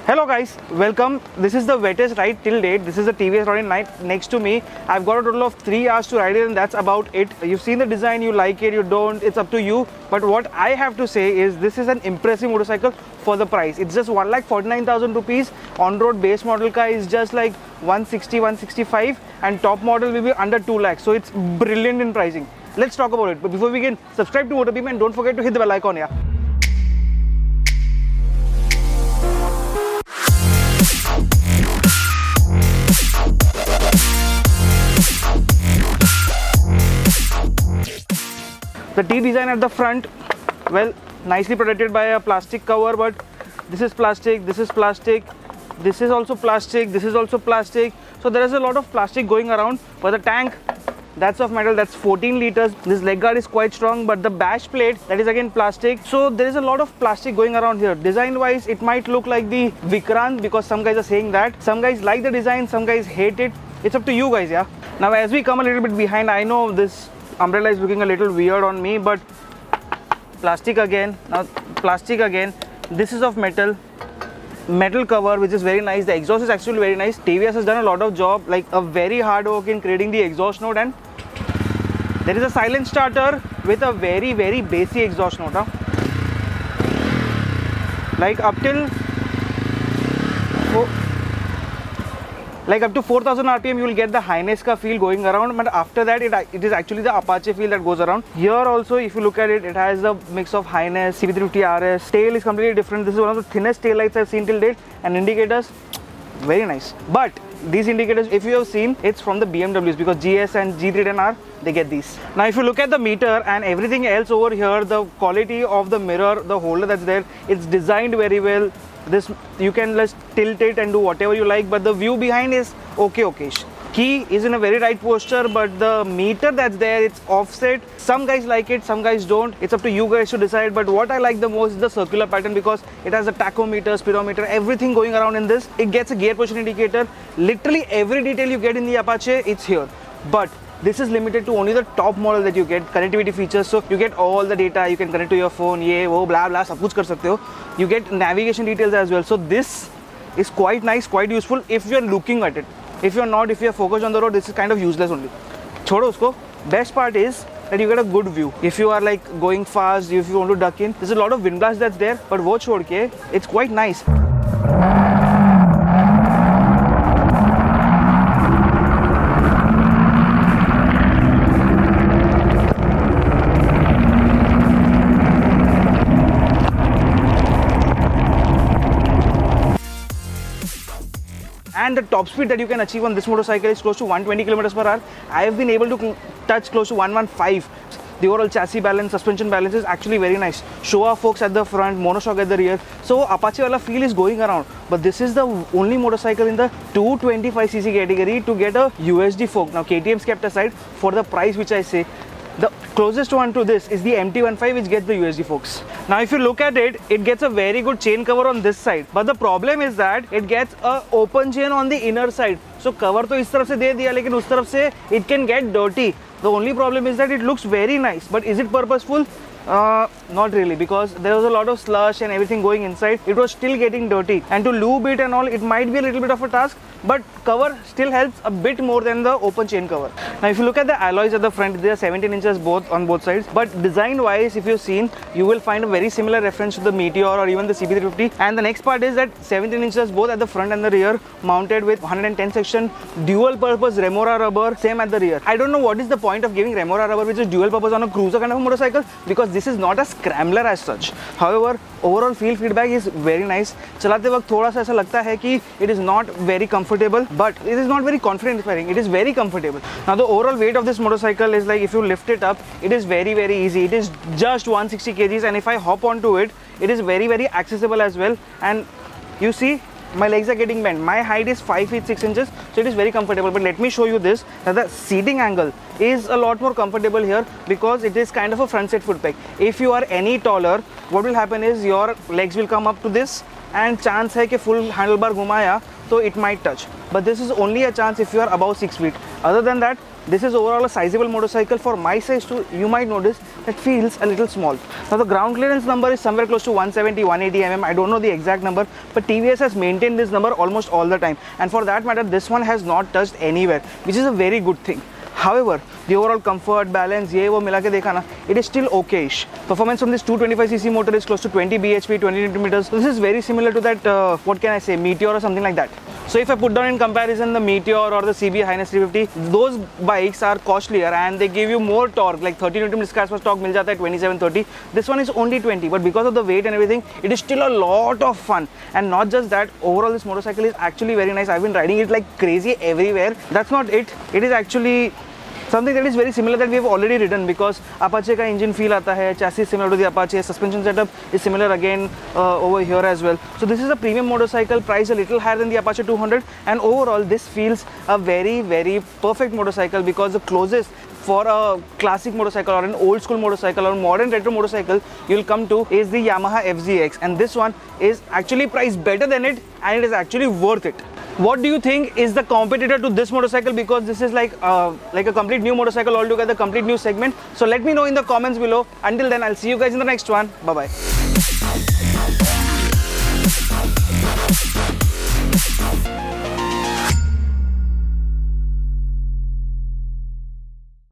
Hello guys, welcome. This is the wettest ride till date. This is the TVS Ronin next to me. I've got a total of 3 hours to ride it and that's about it. You've seen the design, you like it, you don't, it's up to you. But what I have to say is this is an impressive motorcycle for the price. It's just 1,49,000 rupees. On-road base model car is just like 160, 165 and top model will be under 2 lakhs. So it's brilliant in pricing. Let's talk about it. But before we begin, subscribe to MotorBeam and don't forget to hit the bell icon. Yeah. The T design at the front, well, nicely protected by a plastic cover, but this is plastic, this is plastic, this is also plastic, this is also plastic. So there is a lot of plastic going around, but the tank, that's of metal, that's 14 liters. This leg guard is quite strong, but the bash plate, that is again plastic. So there is a lot of plastic going around here. Design wise, it might look like the Vikrant because some guys are saying that. Some guys like the design, some guys hate it. It's up to you guys, yeah. Now as we come a little bit behind, I know this umbrella is looking a little weird on me, but plastic again. Now plastic again. This is of metal cover, which is very nice. The exhaust is actually very nice. TVS has done a lot of job, like a very hard work in creating the exhaust note, and there is a silent starter with a very bassy exhaust note, huh? Like up to 4,000 RPM you will get the highness ka feel going around, but after that it is actually the Apache feel that goes around. Here also, if you look at it, it has a mix of highness, CB350 RS. Tail is completely different. This is one of the thinnest tail lights I've seen till date, and indicators, very nice. But these indicators, if you have seen, it's from the BMWs because GS and G310R, they get these. Now if you look at the meter and everything else over here, the quality of the mirror, the holder that's there, it's designed very well. This you can just tilt it and do whatever you like, but the view behind is okay-ish. Key is in a very right posture, but the meter that's there, it's offset. Some guys like it, some guys don't. It's up to you guys to decide. But what I like the most is the circular pattern because it has a tachometer, speedometer, everything going around in this. It gets a gear position indicator. Literally every detail you get in the Apache, it's here. But this is limited to only the top model that you get. Connectivity features, so you get all the data, you can connect to your phone, blah blah, sab kuch kar sakte ho. You get navigation details as well. So this is quite nice, quite useful if you're looking at it. If you're not, if you're focused on the road, this is kind of useless only. Chodo usko. Best part is that you get a good view. If you are like going fast, if you want to duck in, there's a lot of wind blast that's there, but wo chhod ke, it's quite nice. And the top speed that you can achieve on this motorcycle is close to 120 km per hour. I have been able to touch close to 115. The overall chassis balance, suspension balance is actually very nice. Showa forks at the front, monoshock at the rear. So Apache wala feel is going around. But this is the only motorcycle in the 225cc category to get a USD fork. Now KTM's kept aside, for the price which I say, the closest one to this is the MT15 which gets the USD forks. Now if you look at it, it gets a very good chain cover on this side. But the problem is that it gets a open chain on the inner side. So cover to is taraf se de diya, lekin us taraf se it can get dirty. The only problem is that it looks very nice. But is it purposeful? Not really, because there was a lot of slush and everything going inside. It was still getting dirty, and to lube it and all, it might be a little bit of a task, but cover still helps a bit more than the open chain cover. Now if you look at the alloys at the front, they are 17 inches both on both sides, but design wise, if you've seen, you will find a very similar reference to the Meteor or even the CB350. And the next part is that 17 inches both at the front and the rear, mounted with 110 section dual purpose Remora rubber, same at the rear. I don't know what is the point of giving Remora rubber which is dual purpose on a cruiser kind of a motorcycle, because this is not a scrambler as such. However, overall feel feedback is very nice. चलाते वक्त थोड़ा सा ऐसा लगता है कि it is not very comfortable, but it is not very confident inspiring. It is very comfortable. Now the overall weight of this motorcycle is like, if you lift it up, it is very easy. It is just 160 kgs, and if I hop onto it, it is very accessible as well. And you see, my legs are getting bent. My height is 5 feet 6 inches, so it is very comfortable. But let me show you this, that the seating angle is a lot more comfortable here because it is kind of a front set foot peg. If you are any taller, what will happen is your legs will come up to this, and chance hai कि full handlebar घुमाया तो it might touch. But this is only a chance if you are above 6 feet. Other than that, this is overall a sizable motorcycle. For my size too, you might notice it feels a little small. Now the ground clearance number is somewhere close to 170, 180 mm. I don't know the exact number, but TVS has maintained this number almost all the time. And for that matter, this one has not touched anywhere, which is a very good thing. However, the overall comfort, balance, ये वो मिला के देखा ना, it is still okay-ish. Performance from this 225cc motor is close to 20 bhp, 20 Nm. So this is very similar to that, what can I say, Meteor or something like that. So if I put down in comparison the Meteor or the CB Highness 350, those bikes are costlier and they give you more torque, like 30 Nm per torque मिल जाता है 27-30. This one is only 20, but because of the weight and everything, it is still a lot of fun. And not just that, overall this motorcycle is actually very nice. I've been riding it like crazy everywhere. That's not it. It is actually something that is very similar that we have already ridden, because Apache ka engine feel aata hai, chassis is similar to the Apache, suspension setup is similar again over here as well. So this is a premium motorcycle, priced a little higher than the Apache 200, and overall this feels a very, very perfect motorcycle, because the closest for a classic motorcycle or an old school motorcycle or modern retro motorcycle you'll come to is the Yamaha FZX, and this one is actually priced better than it, and it is actually worth it. What do you think is the competitor to this motorcycle? Because this is like a complete new motorcycle altogether, complete new segment. So let me know in the comments below. Until then, I'll see you guys in the next one. Bye bye.